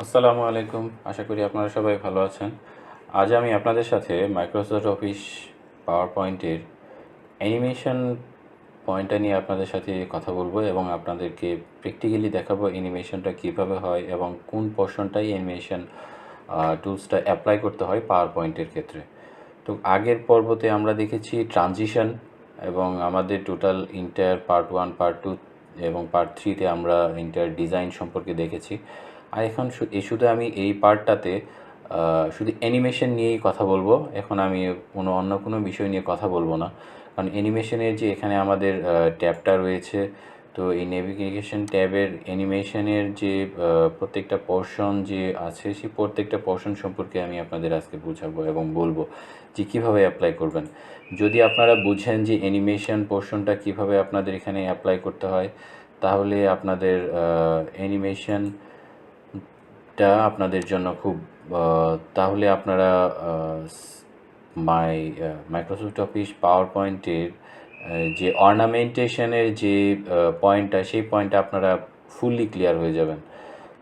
আসসালামু আলাইকুম। আশা করি আপনারা সবাই ভালো আছেন। আজ আমি আপনাদের সাথে মাইক্রোসফট অফিস পাওয়ার পয়েন্টের অ্যানিমেশন পয়েন্টটা নিয়ে আপনাদের সাথে কথা বলবো এবং আপনাদেরকে প্র্যাকটিক্যালি দেখাবো অ্যানিমেশনটা কীভাবে হয় এবং কোন পোর্শনটাই অ্যানিমেশন টুলসটা অ্যাপ্লাই করতে হয় পাওয়ার পয়েন্টের ক্ষেত্রে। তো আগের পর্বতে আমরা দেখেছি ট্রানজিশন এবং আমাদের টোটাল ইন্টার পার্ট 1, পার্ট 2 এবং পার্ট 3-তে আমরা ইন্টার ডিজাইন সম্পর্কে দেখেছি। আর এখন শুধু আমি এই পার্টটাতে শুধু অ্যানিমেশন নিয়েই কথা বলবো। এখন আমি অন্য কোনো বিষয় নিয়ে কথা বলবো না, কারণ অ্যানিমেশনের যে এখানে আমাদের ট্যাবটা রয়েছে, তো এই নেভিগেশন ট্যাবের অ্যানিমেশনের যে প্রত্যেকটা পোর্শন যে আছে, সেই প্রত্যেকটা পোর্শন সম্পর্কে আমি আপনাদের আজকে বোঝাবো এবং বলবো যে কীভাবে অ্যাপ্লাই করবেন। যদি আপনারা বুঝেন যে অ্যানিমেশন পোর্শনটা কীভাবে আপনাদের এখানে অ্যাপ্লাই করতে হয়, তাহলে আপনাদের অ্যানিমেশনটা আপনাদের জন্য খুব তাহলে আপনারা মাইক্রোসফট অফিস পাওয়ার পয়েন্টের যে অর্নামেন্টেশনের যে পয়েন্টটা, সেই পয়েন্টটা আপনারা ফুললি ক্লিয়ার হয়ে যাবেন।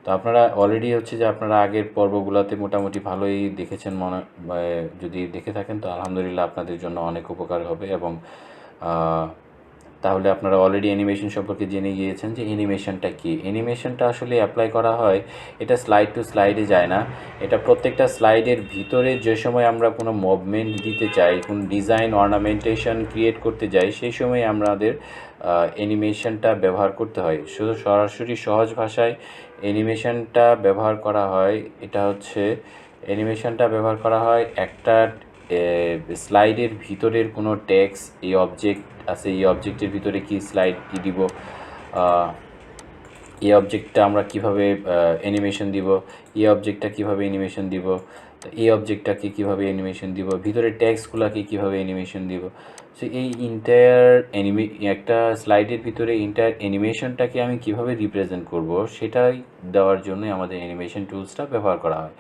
তো আপনারা অলরেডি হচ্ছে যে আপনারা আগের পর্বগুলোতে মোটামুটি ভালোই দেখেছেন, যদি দেখে থাকেন তো আলহামদুলিল্লাহ আপনাদের জন্য অনেক উপকার হবে। এবং তাহলে আপনারা অলরেডি অ্যানিমেশন সম্পর্কে জেনে গিয়েছেন যে অ্যানিমেশনটা কী। অ্যানিমেশনটা আসলে অ্যাপ্লাই করা হয়, এটা স্লাইড টু স্লাইডে যায় না, এটা প্রত্যেকটা স্লাইডের ভিতরে যে সময় আমরা কোনো মুভমেন্ট দিতে চাই, কোনো ডিজাইন অর্নামেন্টেশন ক্রিয়েট করতে যাই, সেই সময় আমাদের অ্যানিমেশনটা ব্যবহার করতে হয়। শুধু সরাসরি সহজ ভাষায় অ্যানিমেশনটা ব্যবহার করা হয়, এটা হচ্ছে অ্যানিমেশনটা ব্যবহার করা হয় একটা স্লাইডের ভিতরের কোনো টেক্সট, এই অবজেক্ট আছে, এই অবজেক্টের ভিতরে কি স্লাইড কি দিব, এই অবজেক্টটা আমরা কিভাবে অ্যানিমেশন দিব, এই অবজেক্টটা কিভাবে অ্যানিমেশন দিব, এই অবজেক্টটাকে কিভাবে অ্যানিমেশন দিব, ভিতরে টেক্সটগুলোকে কিভাবে অ্যানিমেশন দিব। সো এই একটা স্লাইডের ভিতরে ইন্টায়ার অ্যানিমেশনটাকে আমি কিভাবে রিপ্রেজেন্ট করব, সেটাই দেওয়ার জন্যই আমাদের অ্যানিমেশন টুলসটা ব্যবহার করা হয়।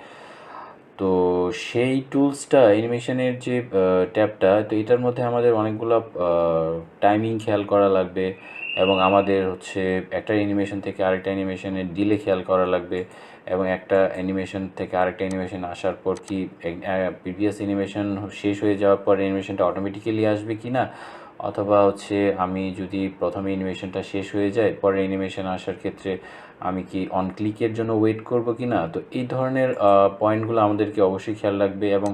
তো সেই টুলসটা অ্যানিমেশনের যে ট্যাবটা, তো এটার মধ্যে আমাদের অনেকগুলো টাইমিং খেয়াল করা লাগবে এবং আমাদের হচ্ছে একটা অ্যানিমেশন থেকে আরেকটা অ্যানিমেশনের ডিলে খেয়াল করা লাগবে এবং একটা অ্যানিমেশন থেকে আরেকটা অ্যানিমেশন আসার পর কি প্রিভিয়াস অ্যানিমেশন শেষ হয়ে যাওয়ার পর অ্যানিমেশনটা অটোমেটিক্যালি আসবে কি না, অথবা হচ্ছে আমি যদি প্রথমে অ্যানিমেশনটা শেষ হয়ে যায়, পরে অ্যানিমেশন আসার ক্ষেত্রে আমি কি অন ক্লিকের জন্য ওয়েট করব কি না। তো এই ধরনের পয়েন্টগুলো আমাদেরকে অবশ্যই খেয়াল রাখবে। এবং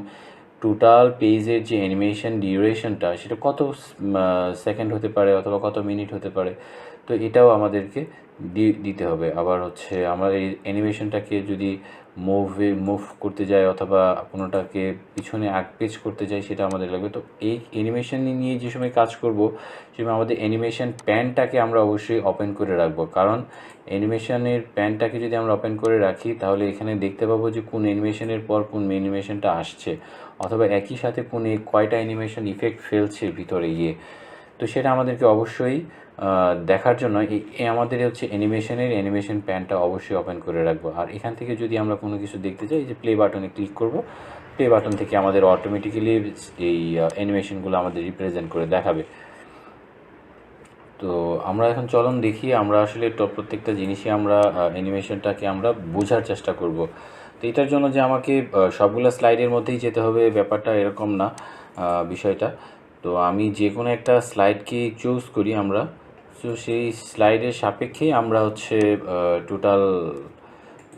টোটাল পেজের যে অ্যানিমেশন ডিউরেশনটা, সেটা কত সেকেন্ড হতে পারে অথবা কত মিনিট হতে পারে, তো এটাও আমাদেরকে দিতে হবে। আবার হচ্ছে আমরা এই অ্যানিমেশনটাকে যদি মুভ করতে যাই অথবা কোনোটাকে পিছনে পেছ করতে যাই, সেটা আমাদের লাগবে। তো এই অ্যানিমেশন নিয়ে যে সময় কাজ করব, সে সময় আমাদের অ্যানিমেশন প্যানটাকে আমরা অবশ্যই ওপেন করে রাখবো, কারণ অ্যানিমেশনের প্যানটাকে যদি আমরা ওপেন করে রাখি, তাহলে এখানে দেখতে পাবো যে কোন অ্যানিমেশনের পর কোন অ্যানিমেশনটা আসছে, অথবা একই সাথে কয়টা অ্যানিমেশন ইফেক্ট ফেলছে ভিতরে গিয়ে। তো সেটা আমাদেরকে অবশ্যই দেখার জন্য আমাদের হচ্ছে অ্যানিমেশন প্যানটা অবশ্যই ওপেন করে রাখবো। আর এখান থেকে যদি আমরা কোনো কিছু দেখতে চাই, যে প্লে বাটনে ক্লিক করব, প্লে বাটন থেকে আমাদের অটোমেটিক্যালি এই অ্যানিমেশনগুলো আমাদের রিপ্রেজেন্ট করে দেখাবে। তো আমরা এখন চলুন দেখি, আমরা আসলে প্রত্যেকটা জিনিসই আমরা অ্যানিমেশনটাকে আমরা বোঝার চেষ্টা করব। তো এটার জন্য যে আমাকে সবগুলো স্লাইডের মধ্যেই যেতে হবে, ব্যাপারটা এরকম না বিষয়টা। তো আমি যে কোনো একটা স্লাইডকে চুজ করি আমরা, তো সেই স্লাইডের সাপেক্ষেই আমরা হচ্ছে টোটাল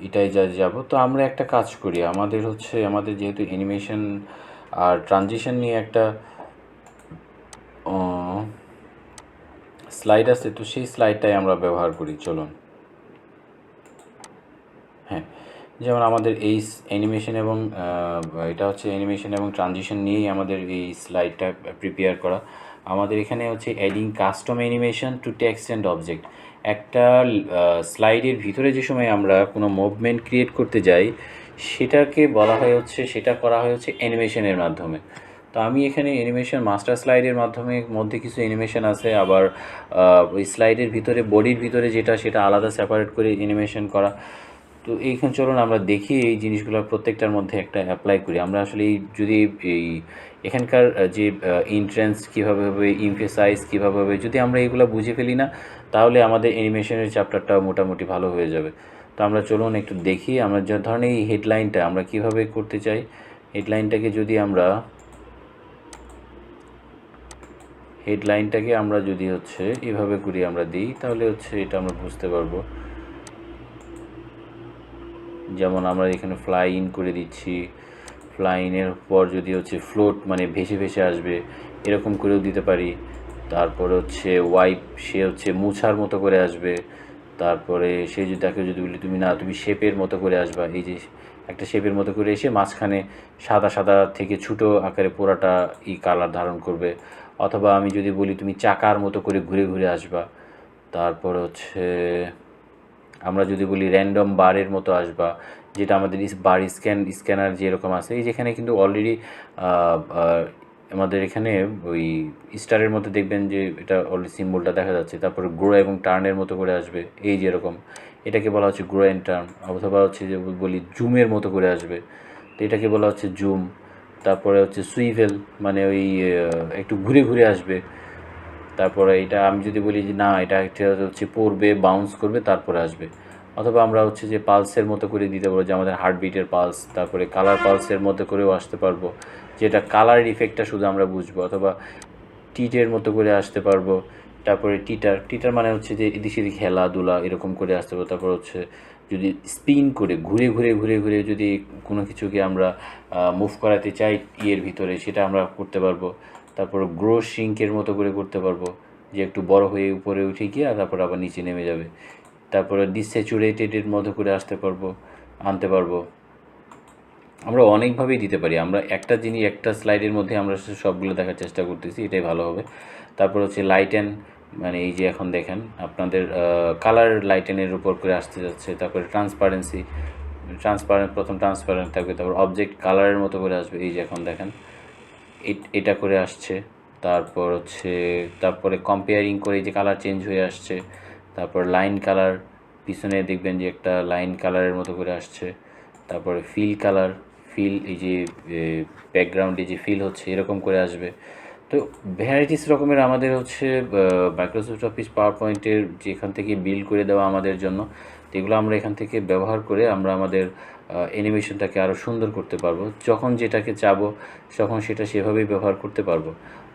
এটাই যাব। তো আমরা একটা কাজ করি, আমাদের যেহেতু অ্যানিমেশন আর ট্রানজিশন নিয়ে একটা স্লাইড আছে, তো সেই স্লাইডটাই আমরা ব্যবহার করি। চলুন, হ্যাঁ, যেমন আমাদের এই অ্যানিমেশন এবং এটা হচ্ছে অ্যানিমেশন এবং ট্রানজিশন নিয়েই আমাদের এই স্লাইডটা প্রিপেয়ার করা। আমাদের এখানে হচ্ছে adding custom animation to text and object. একটা স্লাইডের ভিতরে যে সময় আমরা কোনো মুভমেন্ট ক্রিয়েট করতে যাই, সেটা করা হয় হচ্ছে অ্যানিমেশনের মাধ্যমে। তো আমি এখানে অ্যানিমেশন মাস্টার স্লাইডের মধ্যে কিছু অ্যানিমেশন আছে, আবার ওই স্লাইডের ভিতরে বডির ভিতরে সেটা আলাদা সেপারেট করে অ্যানিমেশন করা। তো এইখানে চলুন আমরা দেখি এই জিনিসগুলোর প্রত্যেকটার মধ্যে একটা অ্যাপ্লাই করি। আমরা আসলে এখানকার যে ইন্ট্রেন্স কীভাবে হবে, ইমফেসাইজ কীভাবে হবে, যদি আমরা এগুলো বুঝে ফেলি না, তাহলে আমাদের অ্যানিমেশনের চ্যাপ্টারটা মোটামুটি ভালো হয়ে যাবে। তো আমরা চলুন একটু দেখি আমরা যে ধরনের এই হেডলাইনটা আমরা কিভাবে করতে চাই। হেডলাইনটাকে যদি হচ্ছে এভাবে করি আমরা দিই, তাহলে হচ্ছে এটা আমরা বুঝতে পারবো। যেমন আমরা এখানে ফ্লাই ইন করে দিচ্ছি, ফ্লাই ইনের পর যদি হচ্ছে ফ্লোট মানে ভেসে ভেসে আসবে এরকম করেও দিতে পারি। তারপরে হচ্ছে ওয়াইপ, সে হচ্ছে মুছার মতো করে আসবে। তারপরে সে যদি তাকে যদি বলি তুমি শেপের মতো করে আসবা, এই যে একটা শেপের মতো করে এসে মাঝখানে সাদা সাদা থেকে ছোটো আকারে পুরাটা কালার ধারণ করবে। অথবা আমি যদি বলি তুমি চাকার মতো করে ঘুরে ঘুরে আসবা। তারপর হচ্ছে আমরা যদি বলি র্যান্ডম বারের মতো আসবা, যেটা আমাদের বার স্ক্যানার যেরকম আছে, এই যেখানে কিন্তু অলরেডি আমাদের এখানে ওই স্টারের মধ্যে দেখবেন যে এটা অলরেডি সিম্বলটা দেখা যাচ্ছে। তারপরে গ্রো এবং টার্নের মতো করে আসবে, এই যেরকম এটাকে বলা হচ্ছে গ্রো অ্যান্ড টার্ন। অথবা হচ্ছে যে বলি জুমের মতো করে আসবে, তো এটাকে বলা হচ্ছে জুম। তারপরে হচ্ছে সুইভেল, মানে ওই একটু ঘুরে ঘুরে আসবে। তারপরে এটা আমি যদি বলি যে না এটা একটা হচ্ছে পড়বে, বাউন্স করবে, তারপরে আসবে। অথবা আমরা হচ্ছে যে পালসের মতো করে দিতে পারবো, যে আমাদের হার্টবিটের পালস। তারপরে কালার পালসের মতো করেও আসতে পারবো, যেটা কালার ইফেক্টটা শুধু আমরা বুঝবো। অথবা টিটের মতো করে আসতে পারবো। তারপরে টিটার মানে হচ্ছে যে এদিক সেদিক খেলাধুলা এরকম করে আসতে পারবো। তারপর হচ্ছে যদি স্পিন করে ঘুরে ঘুরে ঘুরে ঘুরে যদি কোনো কিছুকে আমরা মুভ করাতে চাই ইয়ের ভিতরে, সেটা আমরা করতে পারবো। তারপর গ্রো শিঙ্কের মতো করে করতে পারবো, যে একটু বড় হয়ে উপরে উঠে গিয়ে তারপর আবার নিচে নেমে যাবে। তারপরে ডিস্যাচুরেটেডের মতো করে আনতে পারবো। আমরা অনেকভাবেই দিতে পারি। আমরা একটা জিনিস একটা স্লাইডের মধ্যে আমরা সবগুলো দেখার চেষ্টা করতেছি, এটাই ভালো হবে। তারপর হচ্ছে লাইটেন, মানে এই যে এখন দেখেন আপনাদের কালার লাইটেনের উপর করে আসতে যাচ্ছে। তারপরে প্রথম ট্রান্সপারেন্ট থাকবে, তারপর অবজেক্ট কালারের মতো করে আসবে, এই যে এখন দেখেন এটা করে আসছে। তারপরে কম্পেয়ারিং করে যে কালার চেঞ্জ হয়ে আসছে। তারপর লাইন কালার, পিছনে দেখবেন যে একটা লাইন কালারের মতো করে আসছে। তারপরে ফিল এই যে ব্যাকগ্রাউন্ডে যে ফিল হচ্ছে এরকম করে আসবে। তো ভ্যারাইটিস রকমের আমাদের হচ্ছে মাইক্রোসফট অফিস পাওয়ার পয়েন্টের যেখান থেকে বিল্ড করে দেওয়া আমাদের জন্য, তো এগুলো আমরা এখান থেকে ব্যবহার করে আমরা আমাদের অ্যানিমেশনটাকে আরও সুন্দর করতে পারবো। যখন যেটাকে চাবো তখন সেটা সেভাবেই ব্যবহার করতে পারবো।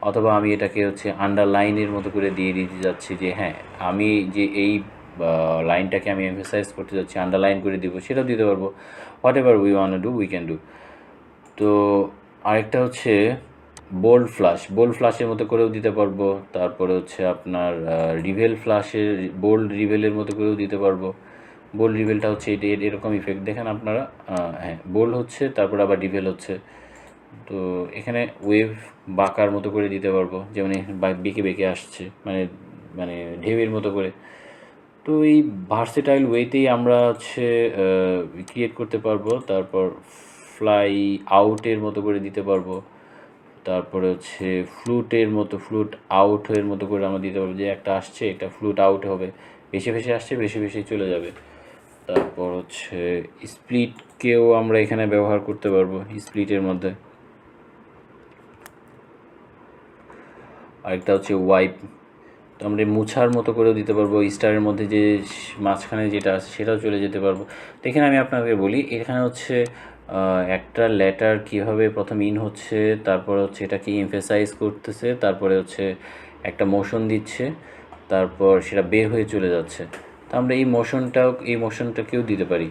অথবা আমি এটাকে হচ্ছে আন্ডারলাইনের মতো করে দিয়ে দিতে যাচ্ছি, যে হ্যাঁ আমি যে এই লাইনটাকে আমি এমফেসাইজ করতে যাচ্ছি, আন্ডারলাইন করে দিব, সেটাও দিতে পারবো। What ever we want do we can do. তো আরেকটা হচ্ছে বোল্ড ফ্লাশের মতো করেও দিতে পারবো। তারপরে হচ্ছে আপনার বোল্ড রিভেলের মতো করেও দিতে পারবো। বোল্ড রিভেলটা হচ্ছে এরকম ইফেক্ট দেখেন আপনারা। হ্যাঁ, বোল্ড হচ্ছে, তারপর আবার রিভেল হচ্ছে। তো এখানে ওয়েভ বাঁকার মতো করে দিতে পারবো, যেমন বেঁকে বেঁকে আসছে, মানে মানে ঢেউয়ের মতো করে। তো এই ভার্সেটাইল ওয়েতেই আমরা হচ্ছে ক্রিয়েট করতে পারবো। তারপর ফ্লাই আউটের মতো করে দিতে পারবো। তারপরে হচ্ছে ফ্লুট আউটের মতো করে আমরা দিতে পারবো, যে একটা আসছে একটা ফ্লুট আউট হবে, ভেসে ভেসে আসছে, ভেসে ভেসে চলে যাবে। তারপর হচ্ছে স্প্লিটকেও আমরা এখানে ব্যবহার করতে পারবো, স্প্লিটের মধ্যে। আরেকটা হচ্ছে ওয়াইপ, তো আমরা মুছার মতো করেও দিতে পারবো। স্টারের মধ্যে যে মাঝখানে যেটা আছে সেটাও চলে যেতে পারবো। তো এখানে আমি আপনাকে বলি, এখানে হচ্ছে একটা লেটার কীভাবে প্রথম ইন হচ্ছে, তারপর হচ্ছে এটাকে এমফেসাইজ করতেছে, তারপরে হচ্ছে একটা মোশন দিচ্ছে, তারপর সেটা বের হয়ে চলে যাচ্ছে। তো আমরা এই মোশনটাকেও দিতে পারি,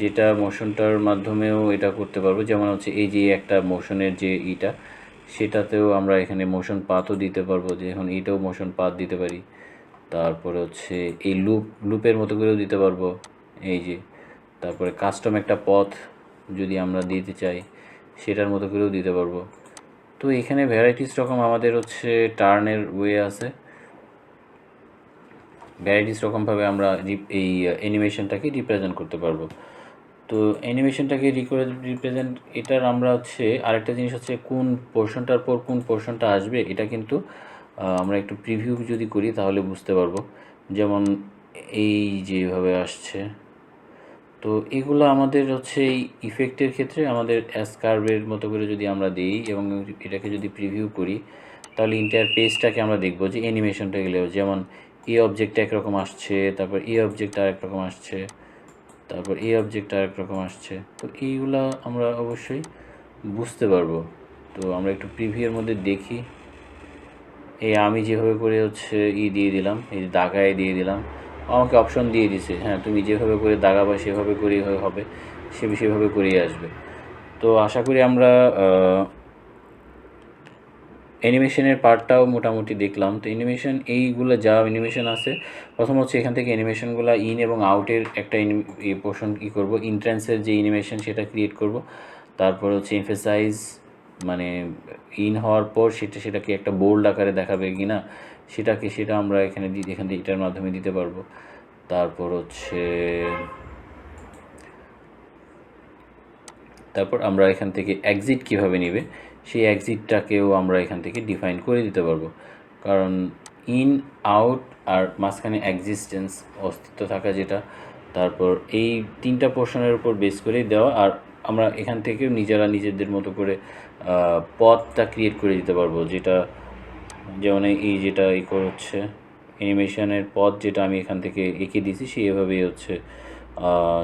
যেটা মোশনটার মাধ্যমেও এটা করতে পারবো। যেমন হচ্ছে এই যে একটা মোশনের যে সেটাতেও আমরা এখানে মোশন পাথও দিতে পারবো, যে এখন এটাও মোশন পাথ দিতে পারি। তারপরে হচ্ছে এই লুপের মতো করেও দিতে পারবো, এই যে। তারপরে কাস্টম একটা পথ যদি আমরা দিতে চাই, সেটার মতো করেও দিতে পারবো। তো এখানে ভ্যারাইটিস রকম আমাদের হচ্ছে টার্নের ওয়ে আছে। ভ্যারাইটিস রকমভাবে আমরা এই অ্যানিমেশনটাকে রিপ্রেজেন্ট করতে পারবো। তো অ্যানিমেশনটাকে রিপ্রেজেন্ট এটার আমরা হচ্ছে আরেকটা জিনিস হচ্ছে কোন পোর্শনটার পর কোন পোর্শনটা আসবে, এটা কিন্তু আমরা একটু প্রিভিউ যদি করি তাহলে বুঝতে পারবো। যেমন এই যেভাবে আসছে, তো এগুলো আমাদের হচ্ছে এই ইফেক্টের ক্ষেত্রে আমাদের অ্যাসকার্ভের মতো করে যদি আমরা দিই এবং এটাকে যদি প্রিভিউ করি, তাহলে ইন্টায়ার পেজটাকে আমরা দেখবো যে অ্যানিমেশনটা গেলেও যেমন এই অবজেক্টটা একরকম আসছে, তারপর এই অবজেক্টটা আরেক রকম আসছে, তারপর এই অবজেক্ট আরেক রকম আসছে। তো এইগুলা আমরা অবশ্যই বুঝতে পারবো। তো আমরা একটু প্রিভিউয়ের মধ্যে দেখি। এই আমি যেভাবে করে হচ্ছে দিয়ে দিলাম, এই দাগায় দিয়ে দিলাম, আমাকে অপশন দিয়ে দিছে, হ্যাঁ তুমি যেভাবে করে দাগাবা সেভাবে করেই হবে, সেভাবে করেই আসবে। তো আশা করি আমরা অ্যানিমেশনের পার্টটাও মোটামুটি দেখলাম। তো অ্যানিমেশন এইগুলো যা অ্যানিমেশন আছে, প্রথম হচ্ছে এখান থেকে অ্যানিমেশনগুলো ইন এবং আউটের একটা পোর্শন কী করবো, ইন্ট্রান্সের যে অ্যানিমেশন সেটা ক্রিয়েট করব। তারপর হচ্ছে এমফেসাইজ, মানে ইন হওয়ার পর সেটাকে একটা বোল্ড আকারে দেখাবে কি না সেটা আমরা এখান থেকে এটার মাধ্যমে দিতে পারবো। তারপর আমরা এখান থেকে এক্সিট কিভাবে নেবে সেই এক্সিটটাকেও আমরা এখান থেকে ডিফাইন করে দিতে পারবো, কারণ ইন আউট আর মাঝখানে এক্সিস্টেন্স, অস্তিত্ব থাকা যেটা, তারপর এই তিনটা পোর্শনের উপর বেস করেই দেওয়া। আর আমরা এখান থেকেও নিজেদের মতো করে পথটা ক্রিয়েট করে দিতে পারবো, যেটা যেমন এই যেটা হচ্ছে অ্যানিমেশনের পথ যেটা আমি এখান থেকে এঁকে দিয়েছি সে এভাবেই হচ্ছে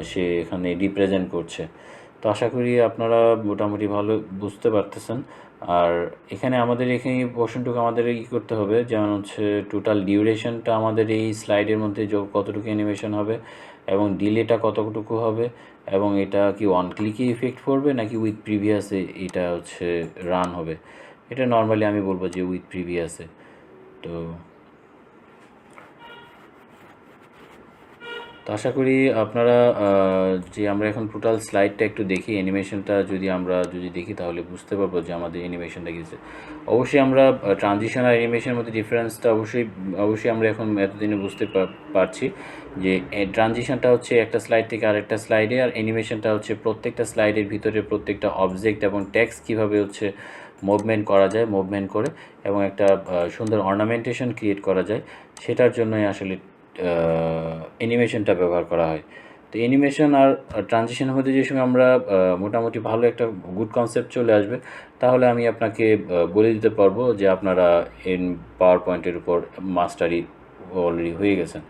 সে এখানে রিপ্রেজেন্ট করছে। তো আশা করি আপনারা মোটামুটি ভালো বুঝতে পারতেছেন। আর এখানে পোর্শনটুকু আমাদের করতে হবে, যেমন হচ্ছে টোটাল ডিউরেশনটা আমাদের এই স্লাইডের মধ্যে কতটুকু অ্যানিমেশন হবে এবং ডিলেটা কতটুকু হবে, এবং এটা কি ওয়ান ক্লিকে ইফেক্ট পড়বে নাকি উইথ প্রিভিয়াসে এটা হচ্ছে রান হবে। এটা নর্মালি আমি বলবো যে উইথ প্রিভিয়াসে। তো আশা করি আপনারা যে আমরা এখন টোটাল স্লাইডটা একটু দেখি, অ্যানিমেশনটা যদি দেখি তাহলে বুঝতে পারবো যে আমাদের অ্যানিমেশনটা কী। অবশ্যই আমরা ট্রানজিশন আর অ্যানিমেশনের মধ্যে ডিফারেন্সটা অবশ্যই আমরা এখন এতদিনে বুঝতে পারছি যে ট্রানজিশনটা হচ্ছে একটা স্লাইড থেকে আরেকটা স্লাইডে, আর অ্যানিমেশনটা হচ্ছে প্রত্যেকটা স্লাইডের ভিতরে প্রত্যেকটা অবজেক্ট এবং টেক্সট কীভাবে হচ্ছে মুভমেন্ট করা যায়, মুভমেন্ট করে এবং একটা সুন্দর অর্নামেন্টেশন ক্রিয়েট করা যায়, সেটার জন্যই আসলে অ্যানিমেশনটা ব্যবহার করা হয়। তো অ্যানিমেশন আর ট্রানজিশনের মধ্যে যে সময় আমরা মোটামুটি ভালো একটা গুড কনসেপ্ট চলে আসবে, তাহলে আমি আপনাকে বলে দিতে পারবো যে আপনারা পাওয়ার পয়েন্টের উপর মাস্টারি অলরেডি হয়ে গেছেন।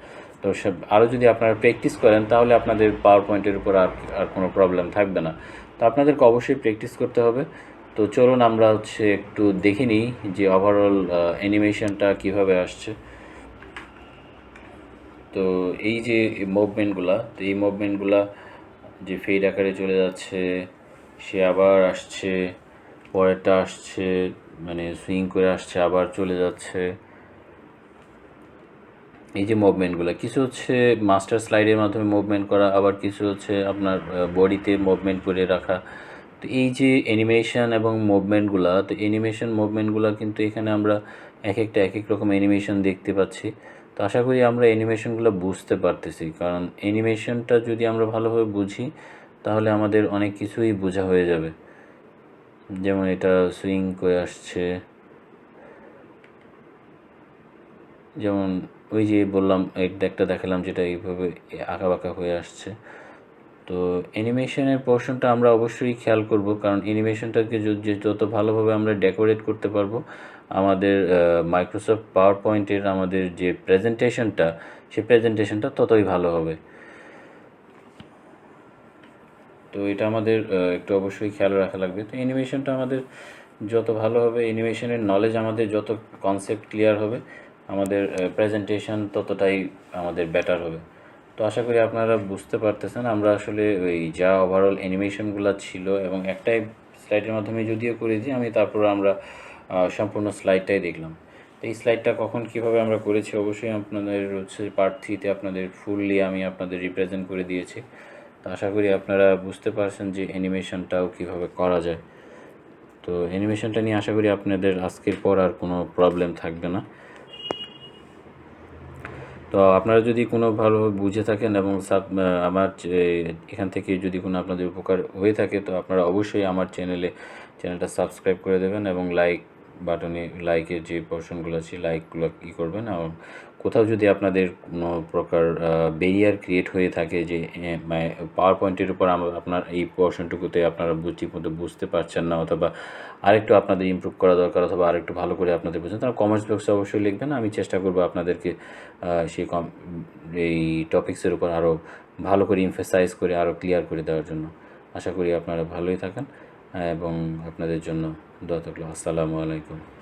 তো আরও যদি আপনারা প্র্যাকটিস করেন তাহলে আপনাদের পাওয়ার পয়েন্টের উপর আর কোনো প্রবলেম থাকবে না। তো আপনাদেরকে অবশ্যই প্র্যাকটিস করতে হবে। তো চলুন আমরা হচ্ছে একটু দেখে নিই যে ওভারঅল অ্যানিমেশনটা কীভাবে আসছে। তো এই যে মুভমেন্টগুলা, তো এই মুভমেন্টগুলা যে ফেড আকারে চলে যাচ্ছে, সে আবার আসছে, পরেরটা আসছে, মানে সুইং করে আসছে, আবার চলে যাচ্ছে। এই যে মুভমেন্টগুলো কিছু হচ্ছে মাস্টার স্লাইডের মাধ্যমে মুভমেন্ট করা, আবার কিছু হচ্ছে আপনার বডিতে মুভমেন্ট করে রাখা। তো এই যে অ্যানিমেশন এবং মুভমেন্টগুলো, তো অ্যানিমেশন মুভমেন্টগুলো কিন্তু এখানে আমরা এক এক রকম অ্যানিমেশন দেখতে পাচ্ছি। তো আশা করি আমরা অ্যানিমেশনগুলো বুঝতে পারতেছি, কারণ অ্যানিমেশনটা যদি আমরা ভালোভাবে বুঝি তাহলে আমাদের অনেক কিছুই বোঝা হয়ে যাবে। যেমন এটা সুইং করে আসছে, যেমন ওই যে বললাম একটা দেখালাম যেটা এইভাবে আঁকাবাঁকা হয়ে আসছে। তো অ্যানিমেশনের পোর্শনটা আমরা অবশ্যই খেয়াল করব, কারণ অ্যানিমেশনটাকে যত ভালোভাবে আমরা ডেকোরেট করতে পারবো, আমাদের মাইক্রোসফট পাওয়ার পয়েন্টের আমাদের যে প্রেজেন্টেশনটা, সেই প্রেজেন্টেশনটা ততই ভালো হবে। তো এটা আমাদের একটু অবশ্যই খেয়াল রাখা লাগবে। তো অ্যানিমেশনটা আমাদের যত ভালো হবে, অ্যানিমেশনের নলেজ আমাদের যত কনসেপ্ট ক্লিয়ার হবে, আমাদের প্রেজেন্টেশন ততটাই আমাদের বেটার হবে। তো আশা করি আপনারা বুঝতে পারতেছেন। আমরা আসলে ওই যা ওভারঅল অ্যানিমেশনগুলো ছিল এবং একটাই স্লাইডের মাধ্যমে যদিও করেছি আমি, তারপর আমরা সম্পূর্ণ স্লাইডটাই দেখলাম। তো এই স্লাইডটা কখন কীভাবে আমরা করেছি অবশ্যই আপনাদের হচ্ছে পার্ট 3-তে আপনাদের ফুললি আমি আপনাদের রিপ্রেজেন্ট করে দিয়েছি। তো আশা করি আপনারা বুঝতে পারছেন যে অ্যানিমেশনটাও কীভাবে করা যায়। তো অ্যানিমেশনটা নিয়ে আশা করি আপনাদের আজকের পর আর কোনো প্রবলেম থাকবে না। তো আপনারা যদি কোনো ভালোভাবে বুঝে থাকেন এবং আমার এখান থেকে যদি কোনো আপনাদের উপকার হয়ে থাকে, তো আপনারা অবশ্যই আমার চ্যানেলটা সাবস্ক্রাইব করে দেবেন এবং বাটনে লাইকের যে পোর্শনগুলো আছে লাইকগুলো করবেন। এবং কোথাও যদি আপনাদের কোনো প্রকার ব্যারিয়ার ক্রিয়েট হয়ে থাকে যে পাওয়ার পয়েন্টের উপর আপনার এই পোর্শনটুকুতে আপনারা ঠিকমতো বুঝতে পারছেন না, অথবা আরেকটু আপনাদের ইমপ্রুভ করা দরকার, অথবা আরেকটু ভালো করে আপনাদের বুঝেন, তারা কমেন্টস বক্সে অবশ্যই লিখবেন। আমি চেষ্টা করবো আপনাদেরকে এই টপিক্সের উপর আরও ভালো করে এমফাসাইজ করে আরও ক্লিয়ার করে দেওয়ার জন্য। আশা করি আপনারা ভালোই থাকেন এবং আপনাদের জন্য দোয়া থাকলো। আসসালামু আলাইকুম।